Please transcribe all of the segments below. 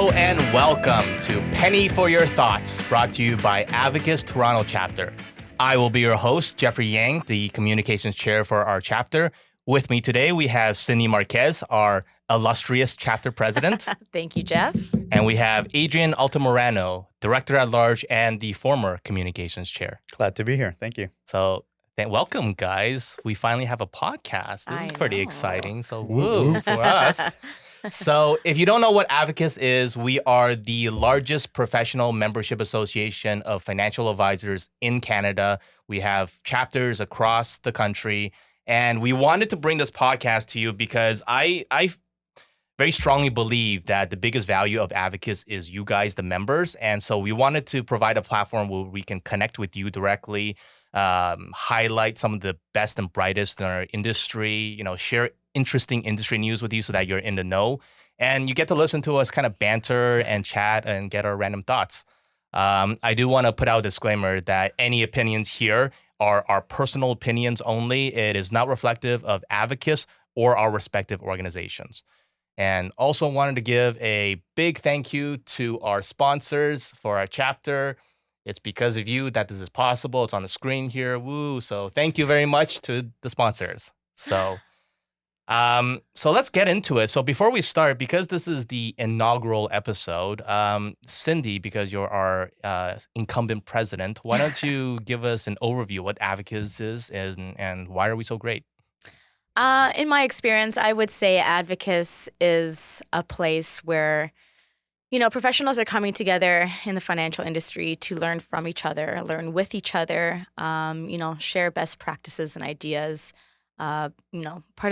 Hello and welcome to Penny for Your Thoughts, brought to you by Advocis Toronto Chapter. I will be your host, Jeffrey Yang, the Communications Chair for our chapter. With me today, we have Cindy Marques, our illustrious chapter president. Thank you, Jeff. And we have Adrian Altamirano, Director at Large and the former Communications Chair. Glad to be here. Thank you. So welcome, guys. We finally have a podcast. This is pretty exciting. So woo for us. So if you don't know what Advocis is, we are the largest professional membership association of financial advisors in Canada. We have chapters across the country. And we wanted to bring this podcast to you because I very strongly believe that the biggest value of Advocis is you guys, the members. And so we wanted to provide a platform where we can connect with you directly, highlight some of the best and brightest in our industry, share interesting industry news with you so that you're in the know. And you get to listen to us kind of banter and chat and get our random thoughts. I do want to put out a disclaimer that any opinions here are our personal opinions only. It is not reflective of Advocis or our respective organizations. And also wanted to give a big thank you to our sponsors for our chapter. It's because of you that this is possible. It's on the screen here. Woo. So thank you very much to the sponsors. So let's get into it. So before we start, because this is the inaugural episode, Cindy, because you're our incumbent president, why don't you give us an overview of what Advocis is and why are we so great? In my experience, I would say Advocis is a place where, professionals are coming together in the financial industry to learn from each other, learn with each other, share best practices and ideas. Part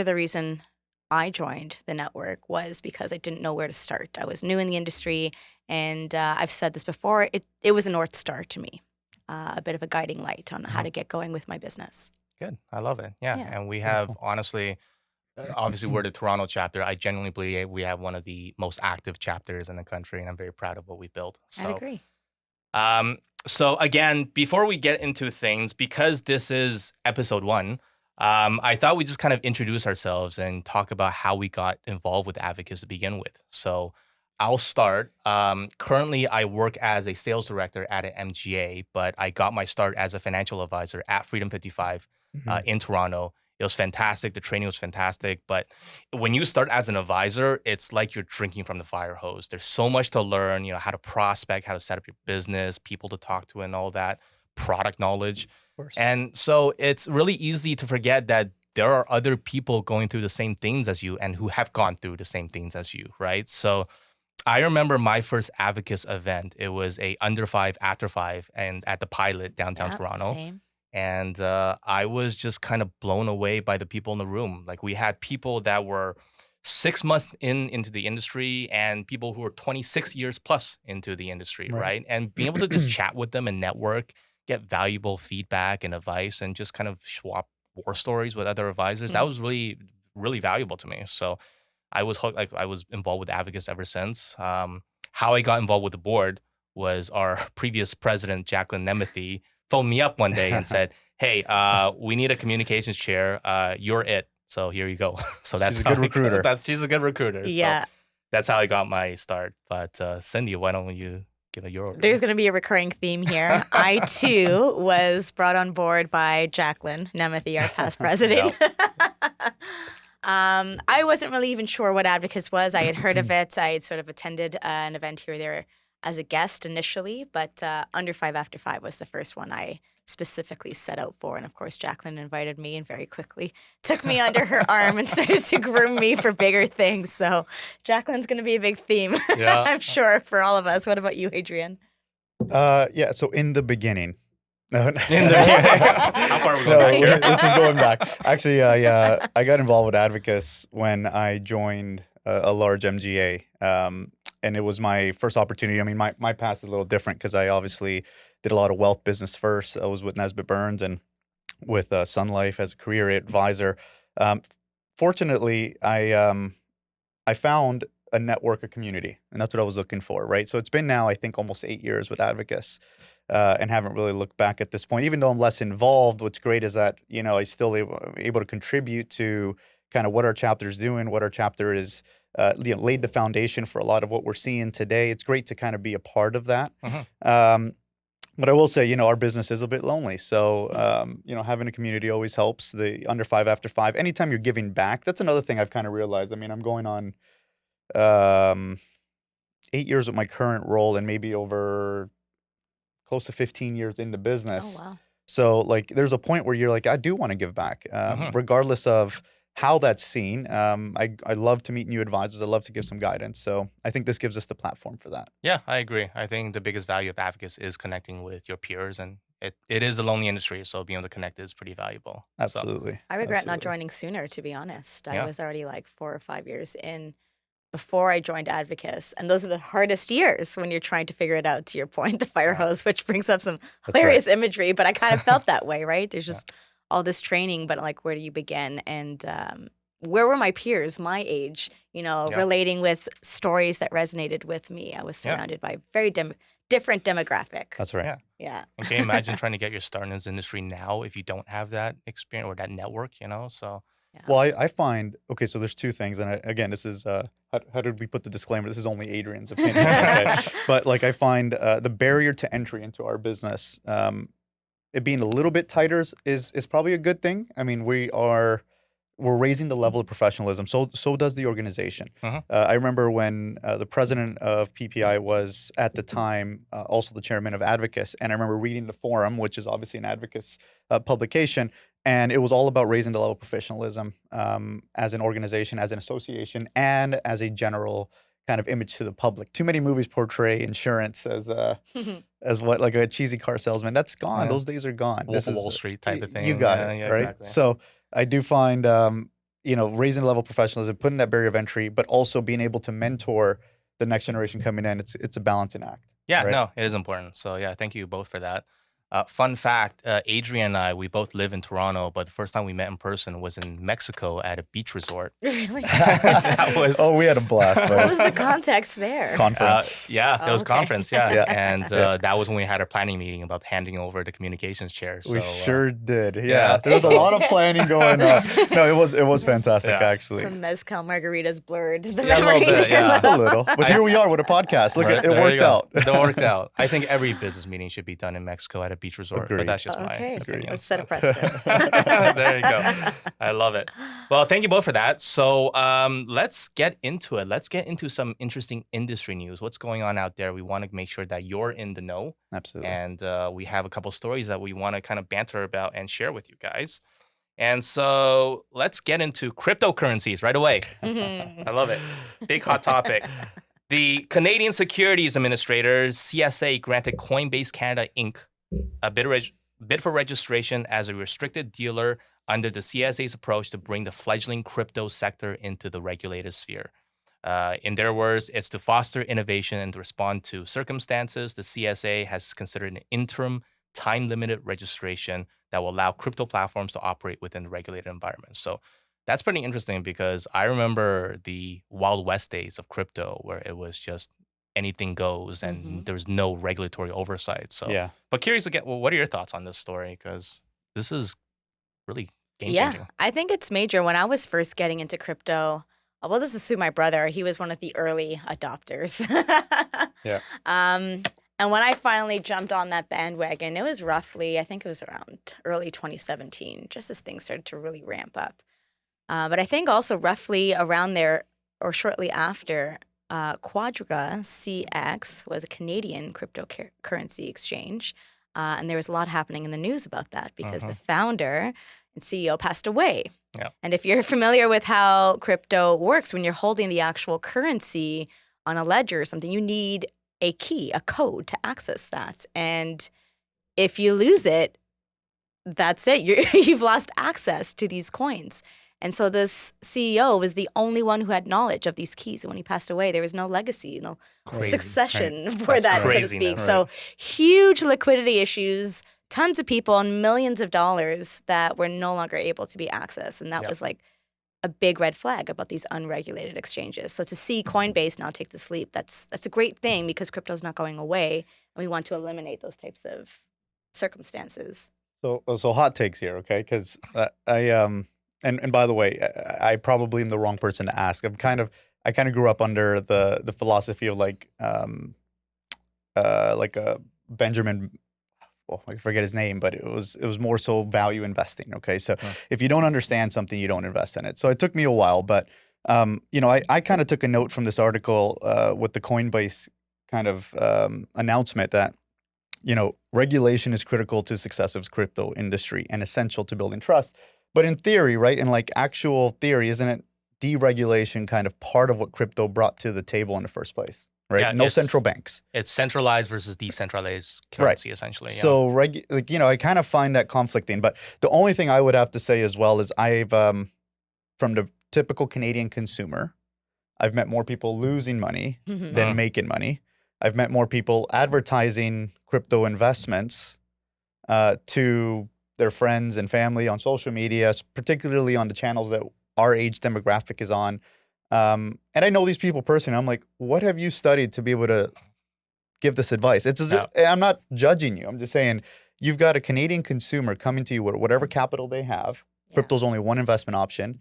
of the reason I joined the network was because I didn't know where to start. I was new in the industry, and I've said this before, it was a North Star to me, a bit of a guiding light on how to get going with my business. Good. I love it. Yeah. And we have, honestly, obviously, we're the Toronto chapter. I genuinely believe we have one of the most active chapters in the country, and I'm very proud of what we've built. So, I agree. So again, before we get into things, because this is episode 1, I thought we'd just kind of introduce ourselves and talk about how we got involved with Advocis to begin with. So I'll start. Currently, I work as a sales director at an MGA, but I got my start as a financial advisor at Freedom 55 in Toronto. It was fantastic. The training was fantastic. But when you start as an advisor, it's like you're drinking from the fire hose. There's so much to learn, how to prospect, how to set up your business, people to talk to and all that, product knowledge. And so it's really easy to forget that there are other people going through the same things as you and who have gone through the same things as you, right? So I remember my first Advocis event. It was a under 5, after 5, and at the Pilot downtown Toronto. Same. And I was just kind of blown away by the people in the room. Like, we had people that were 6 months into the industry and people who were 26 years plus into the industry, right? And being able to just chat with them and network, get valuable feedback and advice, and just kind of swap war stories with other advisors. That was really, really valuable to me. So I was hooked. Like, I was involved with Advocis ever since. How I got involved with the board was our previous president, Jacqueline Nemeth, phoned me up one day and said, "Hey, we need a communications chair. You're it. So here you go." So that's she's a good recruiter. She's a good recruiter. Yeah. So that's how I got my start. But Cindy, why don't you give it your overview? There's going to be a recurring theme here. I, too, was brought on board by Jacqueline Nemeth, our past president. I wasn't really even sure what Advocis was. I had heard of it. I had sort of attended an event here or there as a guest initially, but Under 5 After 5 was the first one I specifically set out for. And of course, Jacqueline invited me and very quickly took me under her arm and started to groom me for bigger things. So Jacqueline's going to be a big theme, I'm sure, for all of us. What about you, Adrian? So in the beginning. How far are we going back here? This is going back. Actually, I got involved with Advocis when I joined a large MGA. And it was my first opportunity. I mean, my past is a little different because I obviously did a lot of wealth business first. I was with Nesbitt Burns and with Sun Life as a career advisor. Fortunately, I found a network, a community, and that's what I was looking for, right? So it's been now, I think, almost 8 years with Advocis. And haven't really looked back at this point. Even though I'm less involved, what's great is that, I still able to contribute to kind of what our chapter is doing, what our chapter is laid the foundation for a lot of what we're seeing today. It's great to kind of be a part of that. But I will say, our business is a bit lonely. So, having a community always helps. The under 5 after 5. Anytime you're giving back, that's another thing I've kind of realized. I mean, I'm going on 8 years with my current role, and maybe over close to 15 years into business. Oh, wow. So, like, there's a point where you're like, I do want to give back, regardless of how that's seen. I love to meet new advisors. I love to give some guidance. So I think this gives us the platform for that. Yeah, I agree. I think the biggest value of Advocis is connecting with your peers, and it is a lonely industry, so being able to connect is pretty valuable. Absolutely. I regret not joining sooner, to be honest. Yeah. I was already like 4 or 5 years in before I joined Advocis. And those are the hardest years when you're trying to figure it out, to your point, the fire hose, which brings up some hilarious imagery, but I kind of felt that way, right? There's just all this training, but like, where do you begin? And where were my peers, my age, relating with stories that resonated with me? I was surrounded by a very different demographic. That's right. Yeah. And can you imagine trying to get your start in this industry now if you don't have that experience or that network, So. Yeah. Well, I find, okay, so there's two things. And again, this is, how did we put the disclaimer? This is only Adrian's opinion. Okay? But like, I find the barrier to entry into our business, it being a little bit tighter is probably a good thing. I mean, we're raising the level of professionalism. So does the organization. I remember when the president of PPI was at the time also the chairman of Advocis, and I remember reading the forum, which is obviously an Advocis publication, and it was all about raising the level of professionalism as an organization, as an association, and as a general kind of image to the public. Too many movies portray insurance as what, like a cheesy car salesman. That's gone. Those days are gone. Wolf of Wall Street type of thing. You got it, right? Exactly. So I do find, raising the level of professionalism, putting that barrier of entry, but also being able to mentor the next generation coming in. It's a balancing act. Yeah, right? no, it is important. So yeah, thank you both for that. Fun fact, Adrian and I, we both live in Toronto, but the first time we met in person was in Mexico at a beach resort. Really? That was, we had a blast. What was the context there? Conference. It was okay. conference, yeah. And that was when we had our planning meeting about handing over the communications chair. So, We sure did. Yeah. There was a lot of planning going on. No, it was fantastic, actually. Some mezcal margaritas blurred the Yeah, a memory. little bit, yeah. Just a little. But here we are with a podcast. Look, Right, it there worked you go. out. It worked out. I think every business meeting should be done in Mexico at a beach resort, Agreed. but that's just my Okay, opinion. let's set a precedent. There you go. I love it. Well, thank you both for that. So let's get into it. Let's get into some interesting industry news. What's going on out there? We want to make sure that you're in the know. Absolutely. And we have a couple stories that we want to kind of banter about and share with you guys. And so let's get into cryptocurrencies right away. I love it. Big hot topic. The Canadian Securities Administrators, CSA, granted Coinbase Canada Inc. a bid for registration as a restricted dealer under the CSA's approach to bring the fledgling crypto sector into the regulated sphere. In their words, it's to foster innovation and to respond to circumstances. The CSA has considered an interim time-limited registration that will allow crypto platforms to operate within the regulated environment. So that's pretty interesting because I remember the Wild West days of crypto where it was just anything goes and there was no regulatory oversight. So, Yeah. But curious to get, what are your thoughts on this story? Because this is really game-changing. Yeah, I think it's major. When I was first getting into crypto, well, this is through my brother. He was one of the early adopters. Yeah. And when I finally jumped on that bandwagon, it was roughly, I think it was around early 2017, just as things started to really ramp up. But I think also roughly around there or shortly after, Quadriga CX was a Canadian cryptocurrency exchange. And there was a lot happening in the news about that because the founder and CEO passed away. Yeah. And if you're familiar with how crypto works, when you're holding the actual currency on a ledger or something, you need a key, a code to access that. And if you lose it, that's it. You've lost access to these coins. And so this CEO was the only one who had knowledge of these keys. And when he passed away, there was no legacy, no succession for That's that, so to craziness, speak. right. So huge liquidity issues, tons of people and millions of dollars that were no longer able to be accessed. And that was like a big red flag about these unregulated exchanges. So to see Coinbase now take this leap, that's a great thing because crypto's not going away. And we want to eliminate those types of circumstances. So hot takes here, okay? Because and by the way, I probably am the wrong person to ask. I'm kind of I kind of grew up under the philosophy of like a Benjamin. Well, I forget his name, but it was more so value investing. Okay, so if you don't understand something, you don't invest in it. So it took me a while, but I kind of took a note from this article with the Coinbase kind of announcement that regulation is critical to success of crypto industry and essential to building trust. But in theory, right, in like actual theory, isn't it deregulation kind of part of what crypto brought to the table in the first place? Right. Yeah, no central banks. It's centralized versus decentralized currency, essentially. Yeah. So, I kind of find that conflicting. But the only thing I would have to say as well is I've, from the typical Canadian consumer, I've met more people losing money than making money. I've met more people advertising crypto investments to their friends and family on social media, particularly on the channels that our age demographic is on. And I know these people personally. I'm like, what have you studied to be able to give this advice? I'm not judging you. I'm just saying you've got a Canadian consumer coming to you with whatever capital they have. Yeah. Crypto's only one investment option.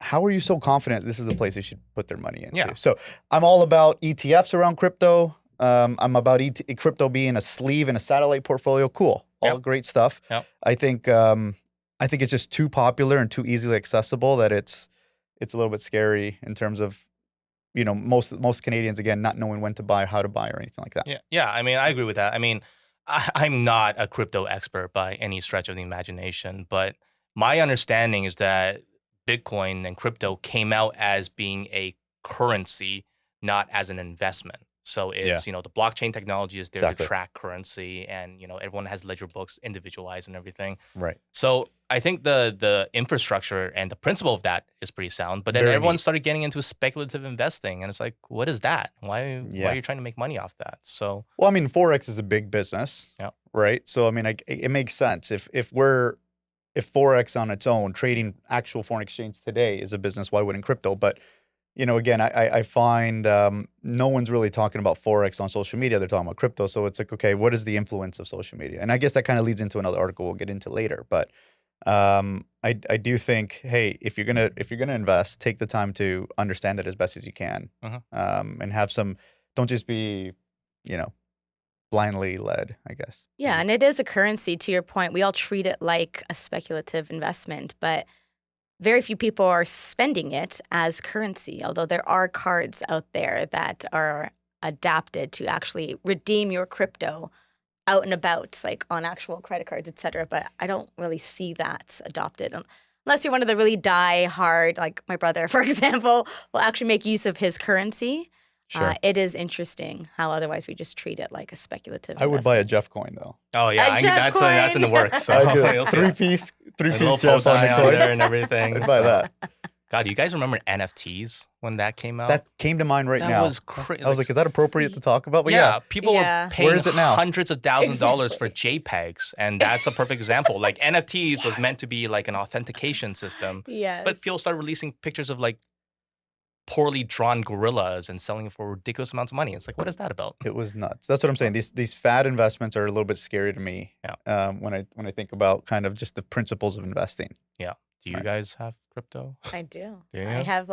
How are you so confident this is a place they should put their money into? Yeah. So I'm all about ETFs around crypto. I'm about crypto being a sleeve in a satellite portfolio. Cool. All great stuff. Yep. I think it's just too popular and too easily accessible that it's a little bit scary in terms of, most Canadians, again, not knowing when to buy, how to buy, or anything like that. Yeah. I mean, I agree with that. I mean, I'm not a crypto expert by any stretch of the imagination, but my understanding is that Bitcoin and crypto came out as being a currency, not as an investment. So it's, the blockchain technology is there to track currency, and, everyone has ledger books individualized and everything. Right. So I think the infrastructure and the principle of that is pretty sound, but then everyone started getting into speculative investing, and it's like, what is that? Why are you trying to make money off that? So, well, I mean, Forex is a big business, right? So, I mean, it makes sense if Forex on its own, trading actual foreign exchange today is a business, why wouldn't crypto? But again, I find no one's really talking about Forex on social media. They're talking about crypto. So it's like, okay, what is the influence of social media? And I guess that kind of leads into another article we'll get into later. But I do think, hey, if you're gonna invest, take the time to understand it as best as you can, and have some. Don't just be, blindly led, I guess. Yeah, and it is a currency. To your point, we all treat it like a speculative investment, but very few people are spending it as currency, although there are cards out there that are adapted to actually redeem your crypto out and about, like on actual credit cards, et cetera. But I don't really see that adopted unless you're one of the really die-hard, like my brother, for example, will actually make use of his currency. Sure. It is interesting how otherwise we just treat it like a speculative investment. I would buy a Jeff coin, though. Oh, yeah. That's in the works. So. Three-piece Jeff on there and everything. I'd buy that. God, do you guys remember NFTs when that came out? That came to mind now. That was crazy. I was like, is that appropriate to talk about? But people were paying hundreds of thousands of dollars for JPEGs, and that's a perfect example. Like NFTs was meant to be like an authentication system, but people started releasing pictures of like poorly drawn gorillas and selling it for ridiculous amounts of money. It's like, what is that about? It was nuts. That's what I'm saying. These fad investments are a little bit scary to me. When I think about kind of just the principles of investing. Yeah. Do you guys have crypto? I do. I have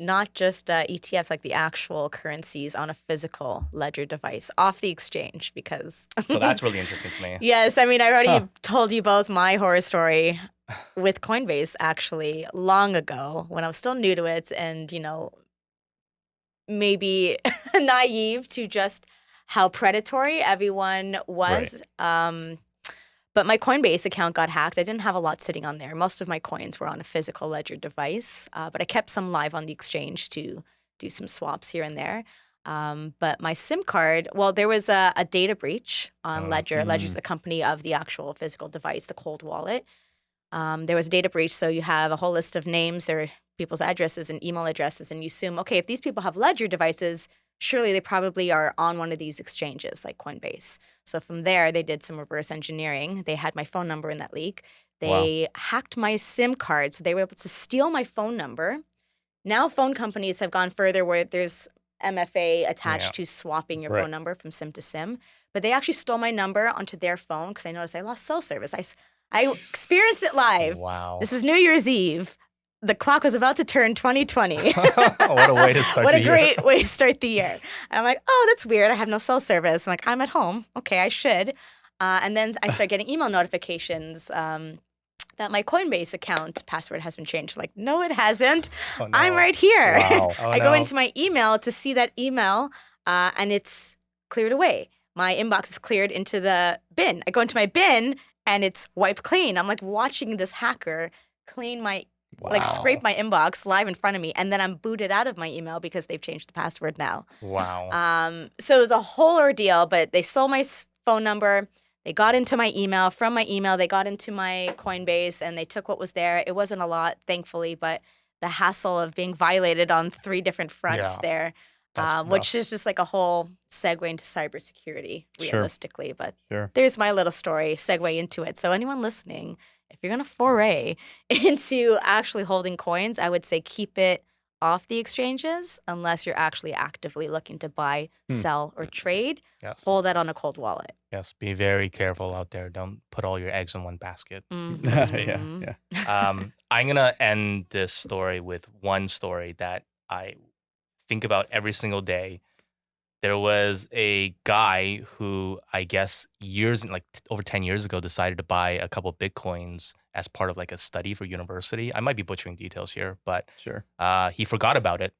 not just ETFs, like the actual currencies on a physical ledger device off the exchange because. So that's really interesting to me. Yes. I mean, I already told you both my horror story with Coinbase actually long ago when I was still new to it and, maybe naive to just how predatory everyone was. Right. But my Coinbase account got hacked. I didn't have a lot sitting on there. Most of my coins were on a physical ledger device, but I kept some live on the exchange to do some swaps here and there. But my SIM card, well, there was a data breach on Ledger. Ledger's the company of the actual physical device, the cold wallet. There was a data breach, so you have a whole list of names, their people's addresses and email addresses, and you assume, okay, if these people have Ledger devices, surely they probably are on one of these exchanges like Coinbase. So from there, they did some reverse engineering. They had my phone number in that leak. They hacked my SIM card, so they were able to steal my phone number. Now phone companies have gone further where there's MFA attached to swapping your phone number from SIM to SIM. But they actually stole my number onto their phone because I noticed I lost cell service. I experienced it live. Wow. This is New Year's Eve. the clock was about to turn 2020. What a way to start What the a year. great way to start the year. I'm like, oh, that's weird. I have no cell service. I'm like, I'm at home. Okay, I should. And then I start getting email notifications that my Coinbase account password has been changed. Like, no, it hasn't. Oh, no. I'm right here. Wow. Oh, I go no. into my email to see that email, and it's cleared away. My inbox is cleared into the bin. I go into my bin, and it's wiped clean. I'm like watching this hacker clean my, like Wow. scrape my inbox live in front of me, and then I'm booted out of my email because they've changed the password now. Wow. So it was a whole ordeal, but they stole my phone number. They got into my email. From my email, they got into my Coinbase, and they took what was there. It wasn't a lot, thankfully, but the hassle of being violated on 3 different fronts Yeah. there, That's which rough. is just like a whole segue into cybersecurity, Sure. realistically. But Sure. there's my little story, segue into it. So anyone listening, if you're going to foray into actually holding coins, I would say keep it off the exchanges unless you're actually actively looking to buy, sell, or trade. Yes. Hold that on a cold wallet. Yes. Be very careful out there. Don't put all your eggs in one basket. Yeah. I'm going to end this story with one story that I think about every single day. There was a guy who I guess over 10 years ago decided to buy a couple of Bitcoins as part of like a study for university. I might be butchering details here, but Sure. he forgot about it,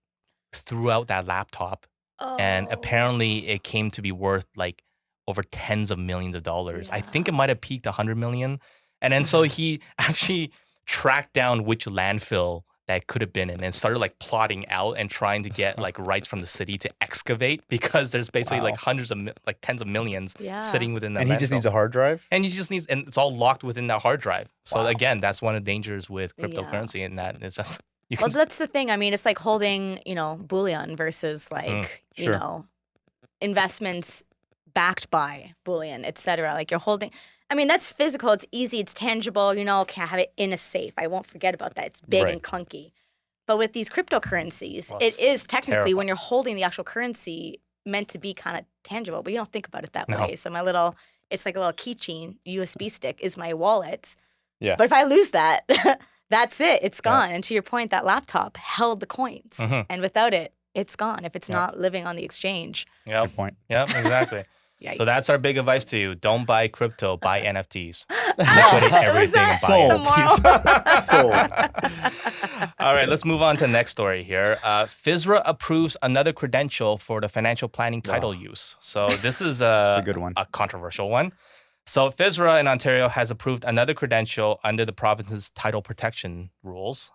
threw out that laptop, and apparently it came to be worth like over tens of millions of dollars. I think it might have peaked 100 million. And then so he actually tracked down which landfill that could have been in and started like plotting out and trying to get like rights from the city to excavate because there's basically like hundreds of like tens of millions sitting within that And he just landfill. needs a hard drive? And it's all locked within that hard drive. So again, that's one of the dangers with cryptocurrency in that it's just Well, that's the thing. I mean, it's like holding, bullion versus like, Sure. Investments backed by bullion, et cetera. Like you're holding, I mean, that's physical. It's easy. It's tangible. Okay, I have it in a safe. I won't forget about that. It's big and clunky. But with these cryptocurrencies, it is technically when you're holding the actual currency meant to be kind of tangible, but you don't think about it that way. So it's like a little keychain, USB stick is my wallet. Yeah. But if I lose that, that's it. It's gone. And to your point, that laptop held the coins. And without it, it's gone if it's not living on the exchange. Yep. Good point. Yep, exactly. Yikes. So that's our big advice to you. Don't buy crypto, buy NFTs. Liquidate everything and buy Sold. NFTs. Sold. All right, let's move on to the next story here. FISRA approves another credential for the financial planning title use. So this is a good one. A controversial one. So FISRA in Ontario has approved another credential under the province's title protection rules.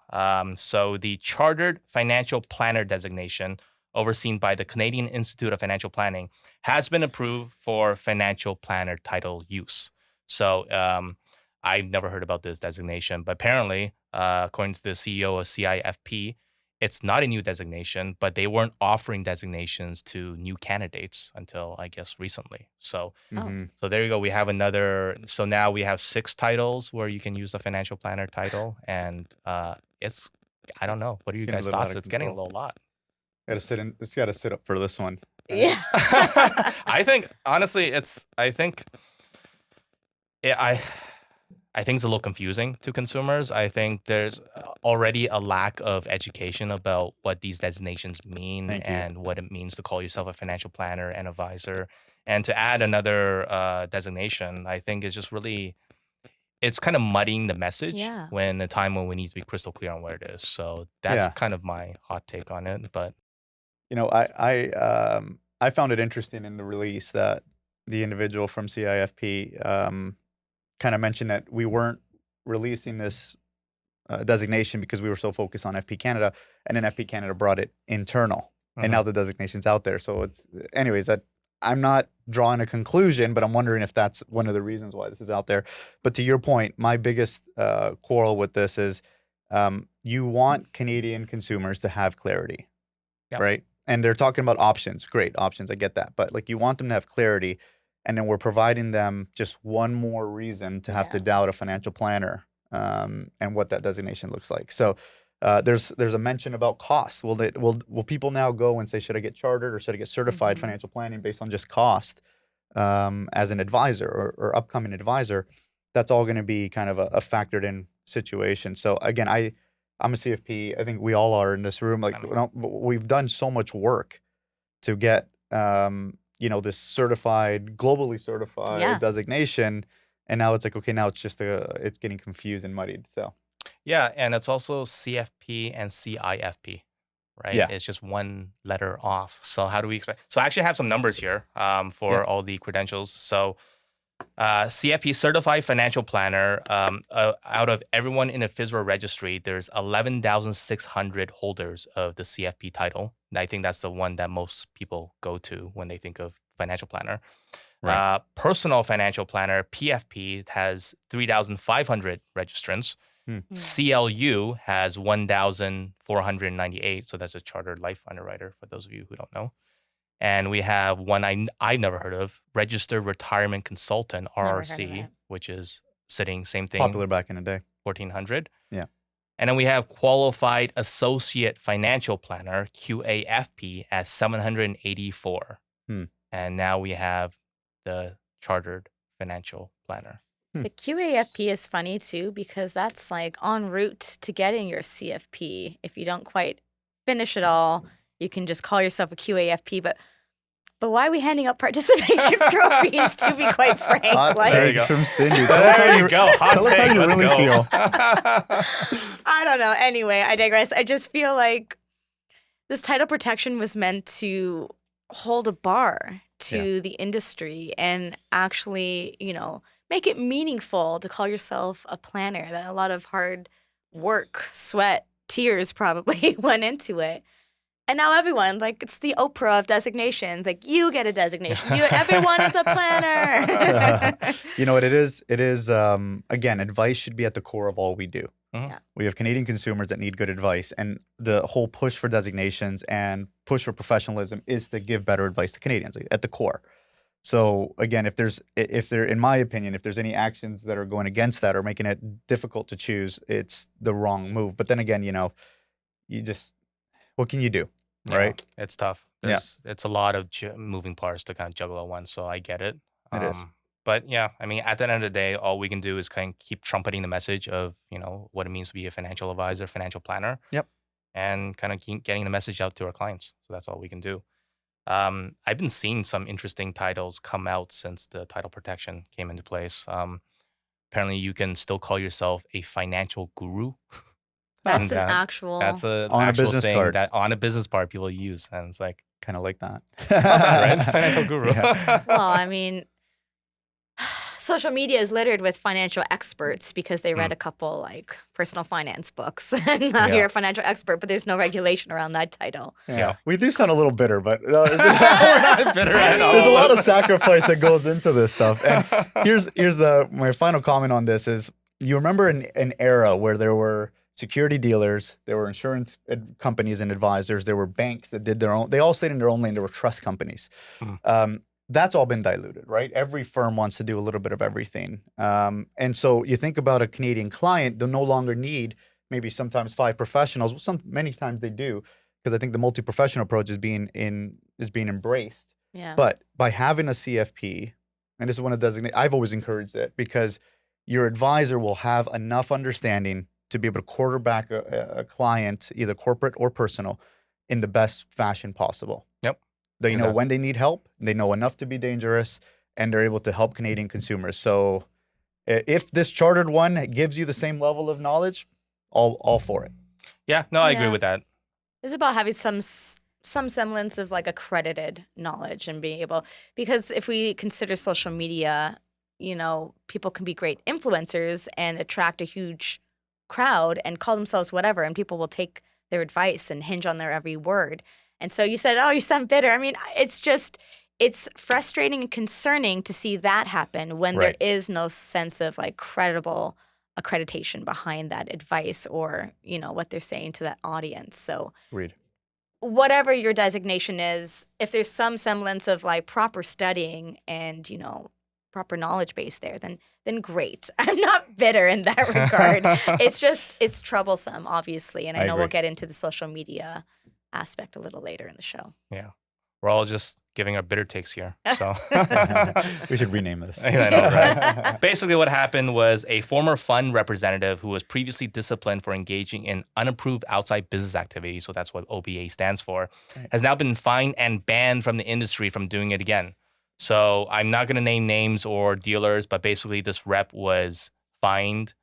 So the Chartered Financial Planner designation, overseen by the Canadian Institute of Financial Planning, has been approved for financial planner title use. So I've never heard about this designation, but apparently, according to the CEO of CIFP, it's not a new designation, but they weren't offering designations to new candidates until, I guess, recently. So, so there you go. We have so now we have 6 titles where you can use the financial planner title. And I don't know. What are you guys' thoughts? It's getting a little lot. It's got to sit up for this one. Right? Yeah. I think, honestly, I think it's a little confusing to consumers. I think there's already a lack of education about what these designations mean and what it means to call yourself a financial planner and advisor. And to add another designation, I think is just really, it's kind of muddying the message when a time when we need to be crystal clear on what it is. So that's kind of my hot take on it. But I found it interesting in the release that the individual from CIFP kind of mentioned that we weren't releasing this designation because we were so focused on FP Canada, and then FP Canada brought it internal, and now the designation's out there. So I'm not drawing a conclusion, but I'm wondering if that's one of the reasons why this is out there. But to your point, my biggest quarrel with this is you want Canadian consumers to have clarity, right? And they're talking about options. Great options, I get that. But like you want them to have clarity, and then we're providing them just one more reason to have to doubt a financial planner and what that designation looks like. So there's a mention about cost. Will people now go and say, should I get chartered or should I get certified financial planning based on just cost as an advisor or upcoming advisor? That's all going to be kind of a factored in situation. So again, I I'm a CFP. I think we all are in this room. Like, we've done so much work to get, this certified, globally certified designation. And now it's like, okay, now it's just, it's getting confused and muddied. So, yeah. And it's also CFP and CIFP, right? Yeah. It's just one letter off. So how do we expect? So I actually have some numbers here for all the credentials. So CFP, Certified Financial Planner, out of everyone in the FSRA registry, there's 11,600 holders of the CFP title. And I think that's the one that most people go to when they think of financial planner. Right. Personal Financial Planner, PFP, has 3,500 registrants. CLU has 1,498. So that's a chartered life underwriter, for those of you who don't know. And we have one I've never heard of, Registered Retirement Consultant, RRC, which is same thing. Popular back in the day. 1,400. Yeah. And then we have Qualified Associate Financial Planner, QAFP, at 784. And now we have the Chartered Financial Planner. The QAFP is funny too, because that's like en route to getting your CFP. If you don't quite finish it all, you can just call yourself a QAFP. But why are we handing out participation trophies, to be quite frank? There you go. From Cindy. There you go. Hot take. How you Let's really go. feel. I don't know. Anyway, I digress. I just feel like this title protection was meant to hold a bar to the industry and actually, make it meaningful to call yourself a planner. That a lot of hard work, sweat, tears probably went into it. And now everyone, it's the Oprah of designations. You get a designation. Everyone is a planner. You know what it is? It is, again, advice should be at the core of all we do. Mm-hmm. We have Canadian consumers that need good advice. And the whole push for designations and push for professionalism is to give better advice to Canadians at the core. So again, if in my opinion, if there's any actions that are going against that or making it difficult to choose, it's the wrong move. But then again, what can you do? Right? Yeah, it's tough. It's a lot of moving parts to kind of juggle at once. So I get it. It is. But yeah, I mean, at the end of the day, all we can do is kind of keep trumpeting the message of, what it means to be a financial advisor, financial planner. Yep. And kind of keep getting the message out to our clients. So that's all we can do. I've been seeing some interesting titles come out since the title protection came into place. Apparently, you can still call yourself a financial guru. That's That's an on actual a business thing card. that on a business card people use, and it's like Kind of like that. it's not bad, right? Financial guru. Yeah. Well, I mean, social media is littered with financial experts because they read a couple personal finance books and now you're a financial expert, but there's no regulation around that title. Yeah. We do sound a little bitter, but We're not bitter at all. there's a lot of sacrifice that goes into this stuff. And here's my final comment on this is, you remember an era where there were security dealers, there were insurance companies and advisors, there were banks that did their own, they all stayed in their own lane, there were trust companies. That's all been diluted, right? Every firm wants to do a little bit of everything. And so you think about a Canadian client, they'll no longer need maybe sometimes 5 professionals. Many times they do, because I think the multi-professional approach is being embraced. Yeah. But by having a CFP, and this is one of the designations, I've always encouraged it, because your advisor will have enough understanding to be able to quarterback a client, either corporate or personal, in the best fashion possible. Yep. They know when they need help, they know enough to be dangerous, and they're able to help Canadian consumers. So if this chartered one gives you the same level of knowledge, all for it. Yeah, no, I agree with that. It's about having some semblance of accredited knowledge and being able, because if we consider social media, people can be great influencers and attract a huge crowd and call themselves whatever, and people will take their advice and hinge on their every word. And so you said, oh, you sound bitter. I mean, it's frustrating and concerning to see that happen when there is no sense of credible accreditation behind that advice or, what they're saying to that audience. So whatever your designation is, if there's some semblance of proper studying and, proper knowledge base there, then great. I'm not bitter in that regard. It's troublesome, obviously. And I know we'll get into the social media aspect a little later in the show. Yeah. We're all just giving our bitter takes here. So We should rename this. I know, right? Basically, what happened was a former fund representative who was previously disciplined for engaging in unapproved outside business activity, so that's what OBA stands for, has now been fined and banned from the industry from doing it again. So I'm not going to name names or dealers, but basically this rep was fined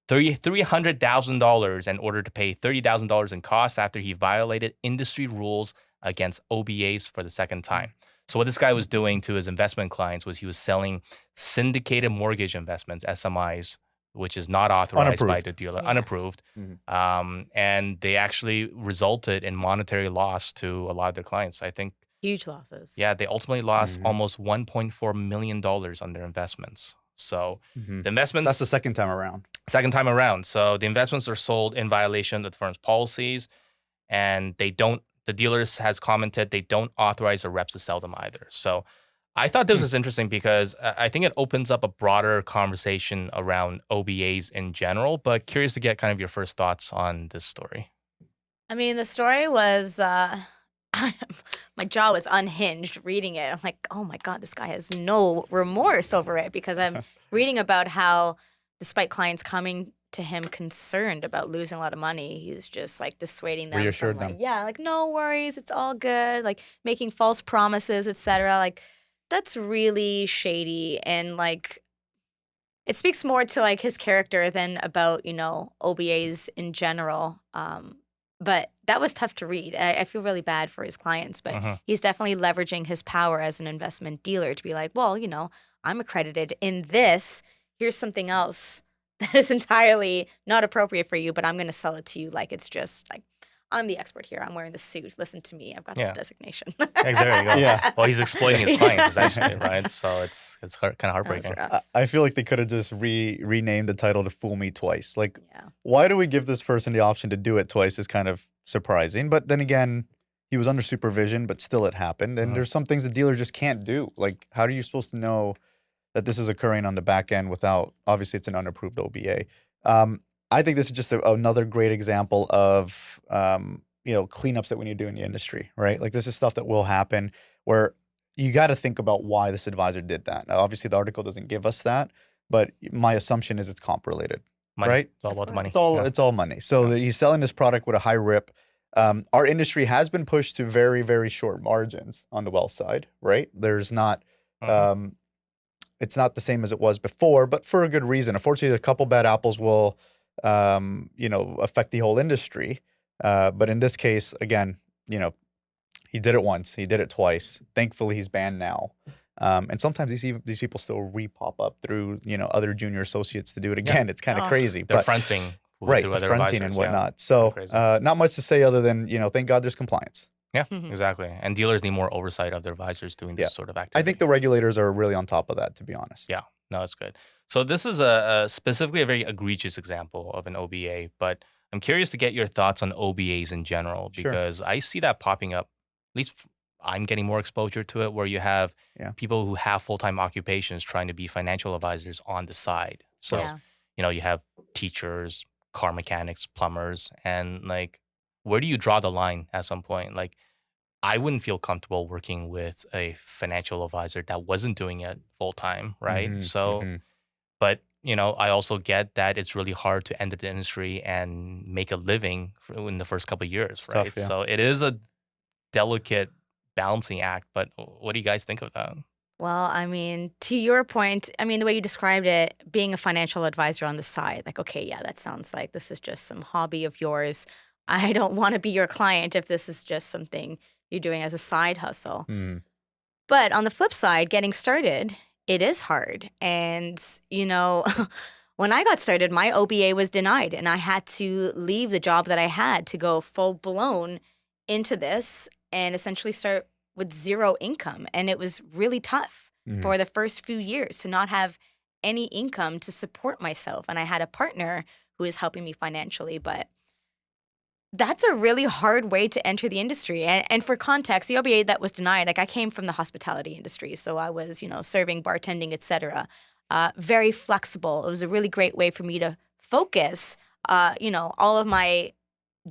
$300,000 in order to pay $30,000 in costs after he violated industry rules against OBAs for the second time. So what this guy was doing to his investment clients was he was selling syndicated mortgage investments, SMIs, which is not authorized by the dealer, unapproved. And they actually resulted in monetary loss to a lot of their clients. I think huge losses. Yeah, they ultimately lost almost $1.4 million on their investments. So the investments... That's the second time around. Second time around. So the investments are sold in violation of the firm's policies, and they don't... The dealers has commented they don't authorize the reps to sell them either. So I thought this was interesting because I think it opens up a broader conversation around OBAs in general, but curious to get kind of your first thoughts on this story. I mean, the story was... my jaw was unhinged reading it. I'm like, oh my God, this guy has no remorse over it, because I'm reading about how despite clients coming to him concerned about losing a lot of money, he's just like dissuading them. Reassured them. Like, yeah, like no worries, it's all good. Like making false promises, etc. Like that's really shady, and like it speaks more to like his character than about, you know, OBAs in general. But that was tough to read. I feel really bad for his clients, but he's definitely leveraging his power as an investment dealer to be like, well, you know, I'm accredited in this. Here's something else that is entirely not appropriate for you, but I'm going to sell it to you like it's just like, I'm the expert here. I'm wearing the suit. Listen to me. I've got this designation. There you go. Yeah. Well, he's exploiting his clients essentially, right? So it's kind of heartbreaking. I feel like they could have just renamed the title to "Fool Me Twice." Like, why do we give this person the option to do it twice? Is kind of surprising. But then again, he was under supervision, but still it happened. And there's some things the dealer just can't do. Like, how are you supposed to know that this is occurring on the back end without? Obviously, it's an unapproved OBA. I think this is just another great example of, cleanups that we need to do in the industry, right? Like this is stuff that will happen where you got to think about why this advisor did that. Now, obviously the article doesn't give us that, but my assumption is it's comp related, right? It's all about the money. It's all money. So he's selling this product with a high rip. Our industry has been pushed to very, very short margins on the wealth side, right? There's not, it's not the same as it was before, but for a good reason. Unfortunately, a couple bad apples will affect the whole industry. But in this case, again, he did it once, he did it twice. Thankfully, he's banned now. And sometimes these people still re-pop up through, other junior associates to do it again. It's kind of crazy. They're fronting. Right, fronting and whatnot. So not much to say other than, thank God there's compliance. Yeah, exactly. And dealers need more oversight of their advisors doing this sort of activity. I think the regulators are really on top of that, to be honest. Yeah, no, that's good. So this is specifically a very egregious example of an OBA, but I'm curious to get your thoughts on OBAs in general, because I see that popping up. At least I'm getting more exposure to it, where you have people who have full-time occupations trying to be financial advisors on the side. So, you have teachers, car mechanics, plumbers, and like, where do you draw the line at some point? Like, I wouldn't feel comfortable working with a financial advisor that wasn't doing it full-time, right? But, I also get that it's really hard to enter the industry and make a living in the first couple of years, It's right? tough, yeah. So it is a delicate balancing act, but what do you guys think of that? Well, I mean, to your point, I mean, the way you described it, being a financial advisor on the side, like, okay, yeah, that sounds like this is just some hobby of yours. I don't want to be your client if this is just something you're doing as a side hustle. But on the flip side, getting started, it is hard. And, when I got started, my OBA was denied and I had to leave the job that I had to go full blown into this and essentially start with zero income. And it was really tough for the first few years to not have any income to support myself. And I had a partner who is helping me financially, but that's a really hard way to enter the industry. And for context, the OBA that was denied, like I came from the hospitality industry. So I was, serving, bartending, etc. Very flexible. It was a really great way for me to focus, all of my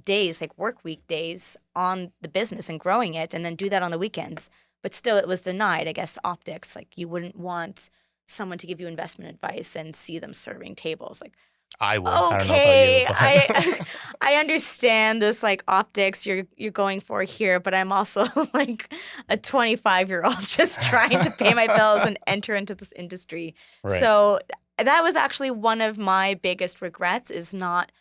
days, like work week days on the business and growing it, and then do that on the weekends. But still, it was denied. I guess optics, like you wouldn't want someone to give you investment advice and see them serving tables. Like, I would. okay, I don't know about you. But I understand this like optics you're going for here, but I'm also like a 25-year-old just trying to pay my bills and enter into this industry. Right. So that was actually one of my biggest regrets, is not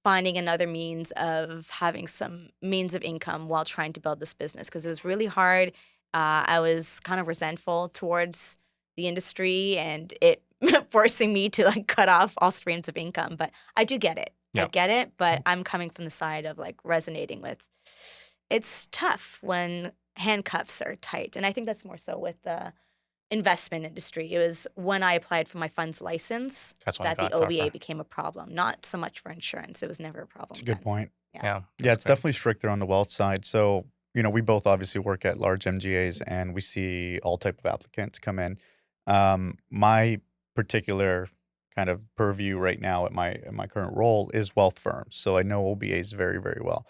finding another means of having some means of income while trying to build this business, because it was really hard. I was kind of resentful towards the industry and it forcing me to like cut off all streams of income. But I do get it. I get it. But I'm coming from the side of like resonating with, it's tough when handcuffs are tight. And I think that's more so with the investment industry. It was when I applied for my funds license that the OBA became a problem. Not so much for insurance. It was never a problem. That's a good point. Yeah, it's definitely stricter on the wealth side. So, you know, we both obviously work at large MGAs and we see all type of applicants come in. My particular kind of purview right now at my current role is wealth firms. So I know OBAs very, very well.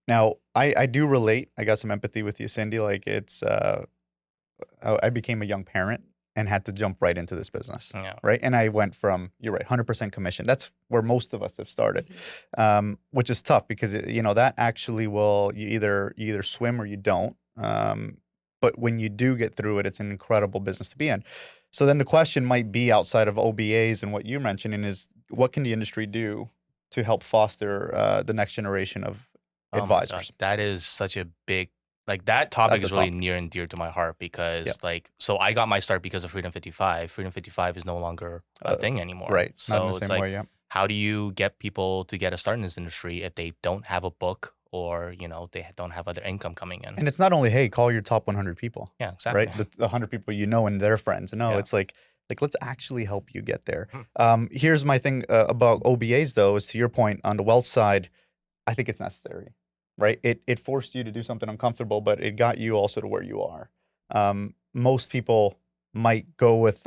Now I do relate. I got some empathy with you, Cindy. Like it's, I became a young parent and had to jump right into this business. Right. And I went from, you're right, 100% commission. That's where most of us have started, which is tough because, you know, that actually will, you either swim or you don't. But when you do get through it, it's an incredible business to be in. So then the question might be, outside of OBAs and what you're mentioning, is what can the industry do to help foster the next generation of advisors? My gosh, that is such a big, like that topic is really near and dear to my heart because like, so I got my start because of Freedom 55. Freedom 55 is no longer a thing anymore. Right. So not in the it's same like, way, how do you get people to get a start in this industry if they don't have a book or, you know, they don't have other income coming in? And it's not only, hey, call your top 100 people. Yeah, exactly. Right? The 100 people you know and their friends. No, it's like let's actually help you get there. Here's my thing about OBAs, though, is to your point on the wealth side, I think it's necessary. Right? It forced you to do something uncomfortable, but it got you also to where you are. Most people might go with,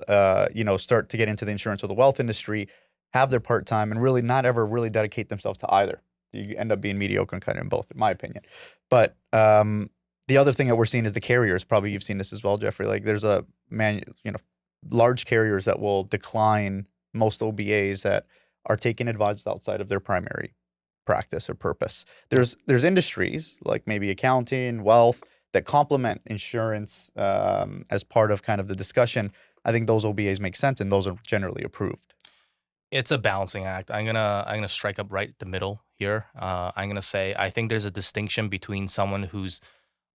you know, start to get into the insurance or the wealth industry, have their part-time, and really not ever really dedicate themselves to either. You end up being mediocre and kind of in both, in my opinion. But the other thing that we're seeing is the carriers. Probably you've seen this as well, Jeffrey. Like there's large carriers that will decline most OBAs that are taking advisors outside of their primary practice or purpose. There's industries like maybe accounting, wealth that complement insurance as part of kind of the discussion. I think those OBAs make sense and those are generally approved. It's a balancing act. I'm gonna strike up right the middle here. I'm gonna say I think there's a distinction between someone who's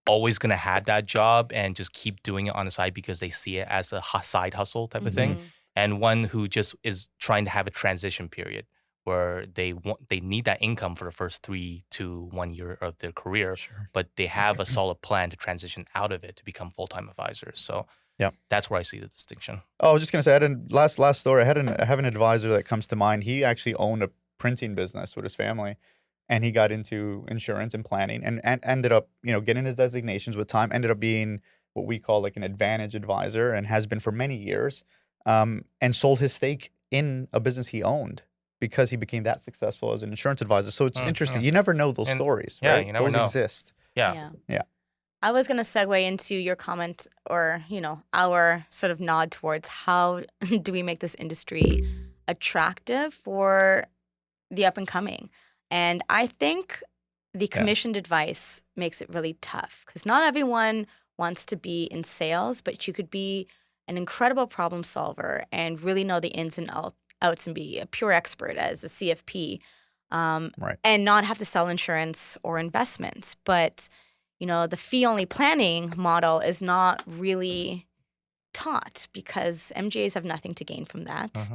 always gonna have that job and just keep doing it on the side because they see it as a side hustle type of thing, and one who just is trying to have a transition period where they need that income for the first 3 to 1 year of their career, but they have a solid plan to transition out of it to become full-time advisors. So that's where I see the distinction. Oh, I was just gonna say, I had last story. I have an advisor that comes to mind. He actually owned a printing business with his family, and he got into insurance and planning, and ended up, you know, getting his designations with time. Ended up being what we call like an advantage advisor, and has been for many years. And sold his stake in a business he owned because he became that successful as an insurance advisor. So it's interesting. You never know those stories, right? You never know. Those exist. Yeah. I was going to segue into your comment, or, you know, our sort of nod towards how do we make this industry attractive for the up and coming. And I think the commissioned advice makes it really tough because not everyone wants to be in sales, but you could be an incredible problem solver and really know the ins and outs and be a pure expert as a CFP, and not have to sell insurance or investments. But, you know, the fee-only planning model is not really taught because MGAs have nothing to gain from that.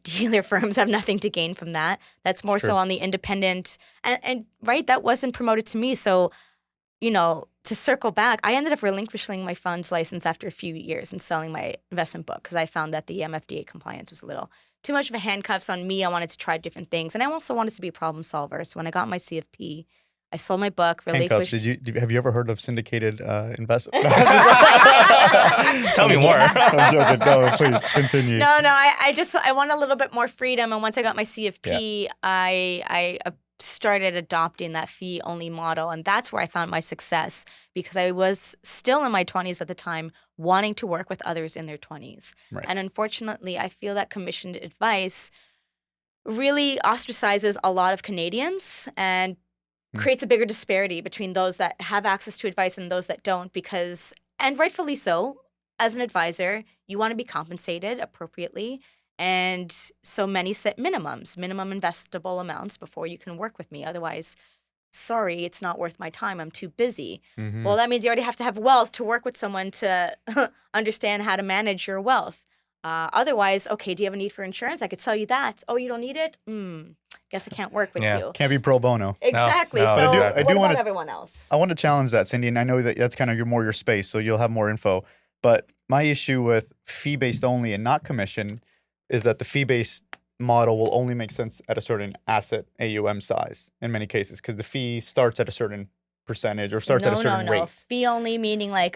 Dealer firms have nothing to gain from that. That's more so on the independent. And right, that wasn't promoted to me. So, you know, to circle back, I ended up relinquishing my funds license after a few years and selling my investment book because I found that the MFDA compliance was a little too much of a handcuffs on me. I wanted to try different things. And I also wanted to be a problem solver. So when I got my CFP, I sold my book. Handcuffs. Have you ever heard of syndicated investment? Tell me more. I'm joking. No, please continue. No. I want a little bit more freedom. And once I got my CFP, I started adopting that fee-only model. And that's where I found my success, because I was still in my 20s at the time, wanting to work with others in their 20s. Right. And unfortunately, I feel that commissioned advice really ostracizes a lot of Canadians and creates a bigger disparity between those that have access to advice and those that don't, because, and rightfully so, as an advisor, you want to be compensated appropriately. And so many set minimum investable amounts before you can work with me. Otherwise, sorry, it's not worth my time. I'm too busy. Mm-hmm. Well, that means you already have to have wealth to work with someone to understand how to manage your wealth. Otherwise, okay, do you have a need for insurance? I could sell you that. Oh, you don't need it? Guess I can't work with you. Can't be pro bono. Exactly. No, So I do what want about everyone else? I want to challenge that, Cindy, and I know that that's kind of your space, so you'll have more info. But my issue with fee-based only and not commission is that the fee-based model will only make sense at a certain asset AUM size in many cases, because the fee starts at a certain percentage or starts at a certain rate. Fee only meaning like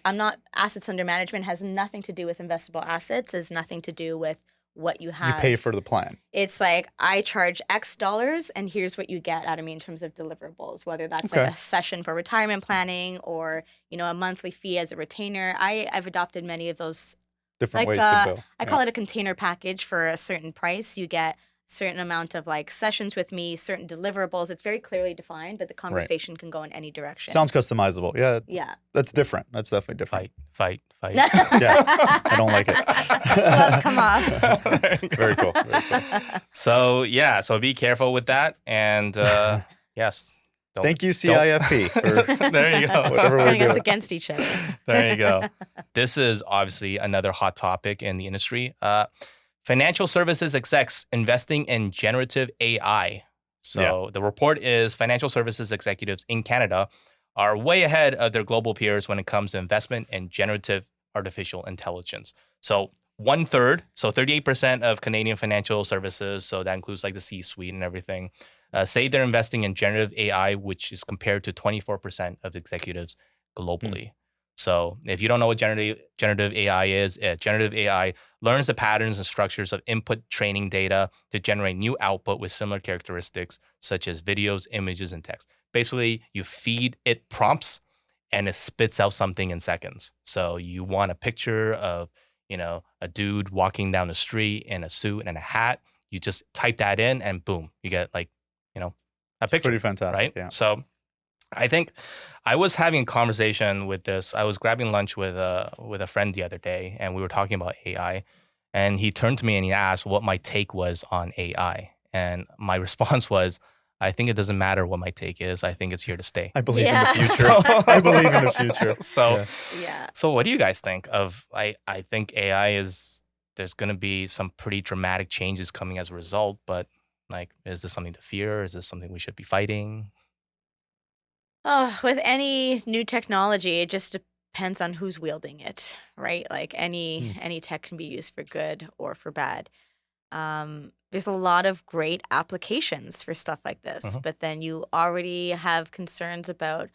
I'm not, assets under management has nothing to do with investable assets, has nothing to do with what you have. You pay for the plan. It's like, I charge X dollars and here's what you get out of me in terms of deliverables, whether that's like a session for retirement planning or, a monthly fee as a retainer. I've adopted many of those Different ways to bill. I call it a container package for a certain price. You get certain amount of like sessions with me, certain deliverables. It's very clearly defined, but the conversation can go in any direction. Sounds customizable. Yeah. That's different. That's definitely different. Fight. Yeah, I don't like it. Gloves come off. Very cool. Very cool. So be careful with that. And yes. Thank you, CIFP. For there you go. Whatever we're Turning us doing. against each other. There you go. This is obviously another hot topic in the industry. Financial services execs investing in generative AI. So the report is financial services executives in Canada are way ahead of their global peers when it comes to investment in generative artificial intelligence. So 1/3, so 38% of Canadian financial services, so that includes like the C-suite and everything, say they're investing in generative AI, which is compared to 24% of executives globally. So if you don't know what generative AI is, generative AI learns the patterns and structures of input training data to generate new output with similar characteristics, such as videos, images, and text. Basically, you feed it prompts and it spits out something in seconds. So you want a picture of, a dude walking down the street in a suit and a hat. You just type that in and boom, you get a picture. Pretty fantastic, right? yeah. So I think I was having a conversation with this. I was grabbing lunch with a friend the other day, and we were talking about AI. And he turned to me and he asked what my take was on AI. And my response was, I think it doesn't matter what my take is. I think it's here to stay. I believe in the future. I believe in the future. So what do you guys think of? I think AI there's going to be some pretty dramatic changes coming as a result, but is this something to fear? Is this something we should be fighting? Oh, with any new technology, it just depends on who's wielding it, right? Like any tech can be used for good or for bad. There's a lot of great applications for stuff like this, but then you already have concerns about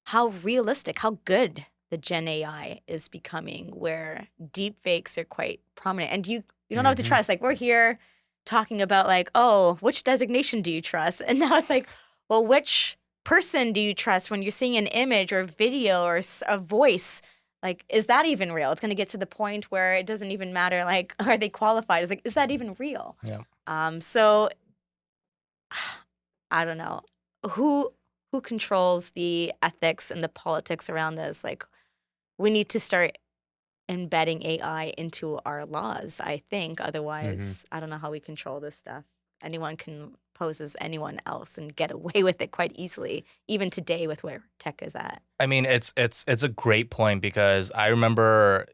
how realistic, how good the Gen AI is becoming, where deep fakes are quite prominent. And you don't know what to trust. Like, we're here talking about which designation do you trust? And now it's like, well, which person do you trust when you're seeing an image or video or a voice? Like, is that even real? It's going to get to the point where it doesn't even matter, like, are they qualified? It's like, is that even real? Yeah. So I don't know. Who controls the ethics and the politics around this? Like, we need to start embedding AI into our laws, I think. Otherwise, I don't know how we control this stuff. Anyone can pose as anyone else and get away with it quite easily, even today with where tech is at. I mean, it's a great point, because I remember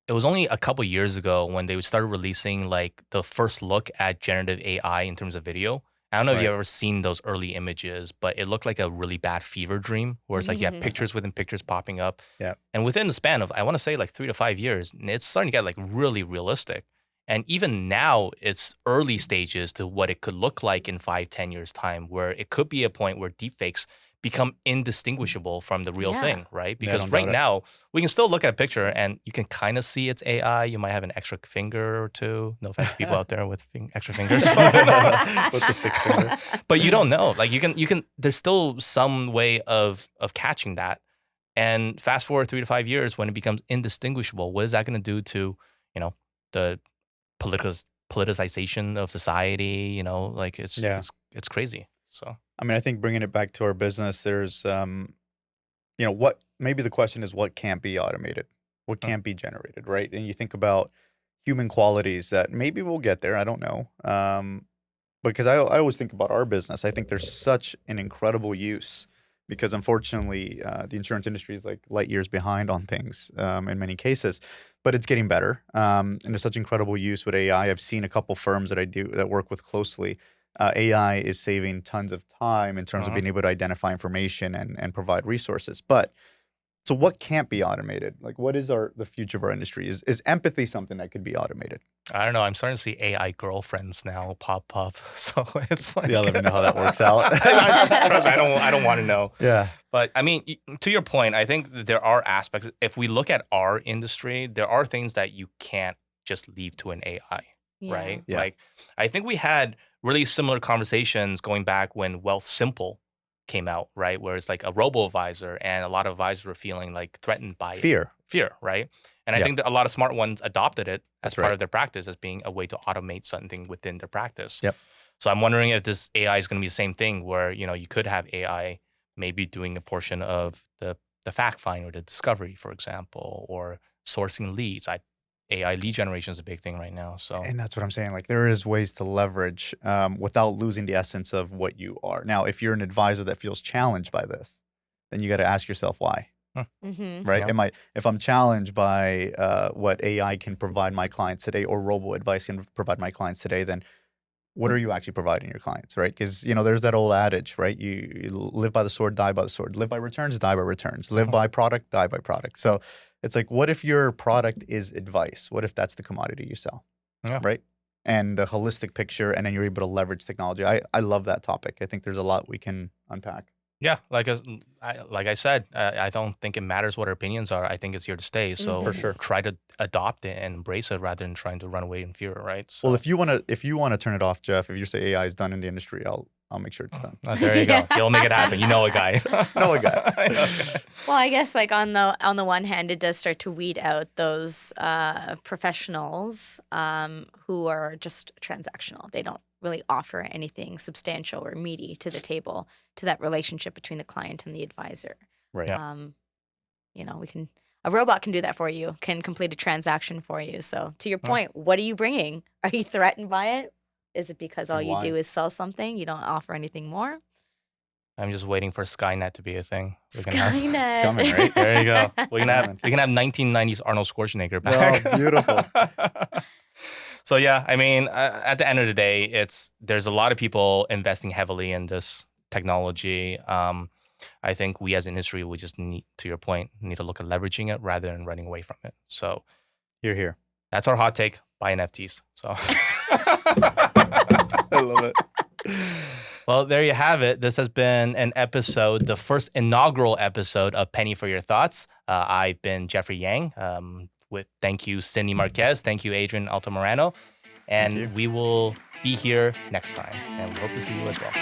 it was only a couple years ago when they started releasing like the first look at generative AI in terms of video. I don't know if you've ever seen those early images, but it looked like a really bad fever dream where it's like you have pictures within pictures popping up. Yeah. And within the span of, I want to say like 3 to 5 years, it's starting to get like really realistic. And even now, it's early stages to what it could look like in 5-10 years time, where it could be a point where deepfakes become indistinguishable from the real thing, right? Because don't right doubt it. now, we can still look at a picture and you can kind of see it's AI. You might have an extra finger or two. No offense to people out there with extra fingers. With the 6 finger. But you don't know. Like you can. There's still some way of catching that. And fast forward 3 to 5 years, when it becomes indistinguishable, what is that going to do to, the politicization of society? Like it's crazy. So I mean, I think bringing it back to our business, there's, what maybe the question is what can't be automated, what can't be generated, right? And you think about human qualities that maybe we'll get there. I don't know. Because I always think about our business. I think there's such an incredible use because unfortunately, the insurance industry is like light years behind on things in many cases, but it's getting better. And there's such incredible use with AI. I've seen a couple firms that work with closely. AI is saving tons of time in terms of being able to identify information and provide resources. But so what can't be automated? Like what is the future of our industry? Is empathy something that could be automated? I don't know. I'm starting to see AI girlfriends now pop up. So it's like, Yeah, let me know how that works out. Trust me, I don't want to know. Yeah. But I mean, to your point, I think that there are aspects. If we look at our industry, there are things that you can't just leave to an AI, right? Yeah. Like I think we had really similar conversations going back when Wealth Simple came out, right? Where it's like a robo-advisor and a lot of advisors were feeling like threatened by Fear, right? And I think that a lot of smart ones adopted it as part right. of their practice as being a way to automate something within their practice. Yep. So I'm wondering if this AI is going to be the same thing where, you could have AI maybe doing a portion of the fact find or the discovery, for example, or sourcing leads. AI lead generation is a big thing right now. So, and that's what I'm saying. Like there is ways to leverage without losing the essence of what you are. Now, if you're an advisor that feels challenged by this, then you got to ask yourself why. Right? Yeah. If I'm challenged by what AI can provide my clients today or robo advice can provide my clients today, then what are you actually providing your clients, right? Because there's that old adage, right? You live by the sword, die by the sword. Live by returns, die by returns. Live by product, die by product. So it's like, what if your product is advice? What if that's the commodity you sell, right? And the holistic picture, and then you're able to leverage technology. I love that topic. I think there's a lot we can unpack. Yeah, like I said, I don't think it matters what our opinions are. I think it's here to stay. So For sure. try to adopt it and embrace it rather than trying to run away in fear, right? So, Well, if you want to turn it off, Jeff, if you say AI is done in the industry, I'll make sure it's done. there you go. You'll make it happen. You know a guy. Know a guy. Well, I guess like on the one hand, it does start to weed out those professionals who are just transactional. They don't really offer anything substantial or meaty to the table, to that relationship between the client and the advisor. Right. A robot can do that for you, can complete a transaction for you. So to your point, what are you bringing? Are you threatened by it? Is it because all you do is sell something? You don't offer anything more? I'm just waiting for Skynet to be a thing. Skynet. It's coming, right? There you go. We can have 1990s Arnold Schwarzenegger back. Oh, beautiful. So yeah, I mean, at the end of the day, there's a lot of people investing heavily in this technology. I think we as an industry, we just need to look at leveraging it rather than running away from it. So Here. that's our hot take. Buy NFTs. So I love it. well, there you have it. This has been an episode, the first inaugural episode of Penny for Your Thoughts. I've been Jeffrey Yang. Thank you, Cindy Marques. Thank you, Adrian Altamirano. And we will be here next time. And we hope to see you as well.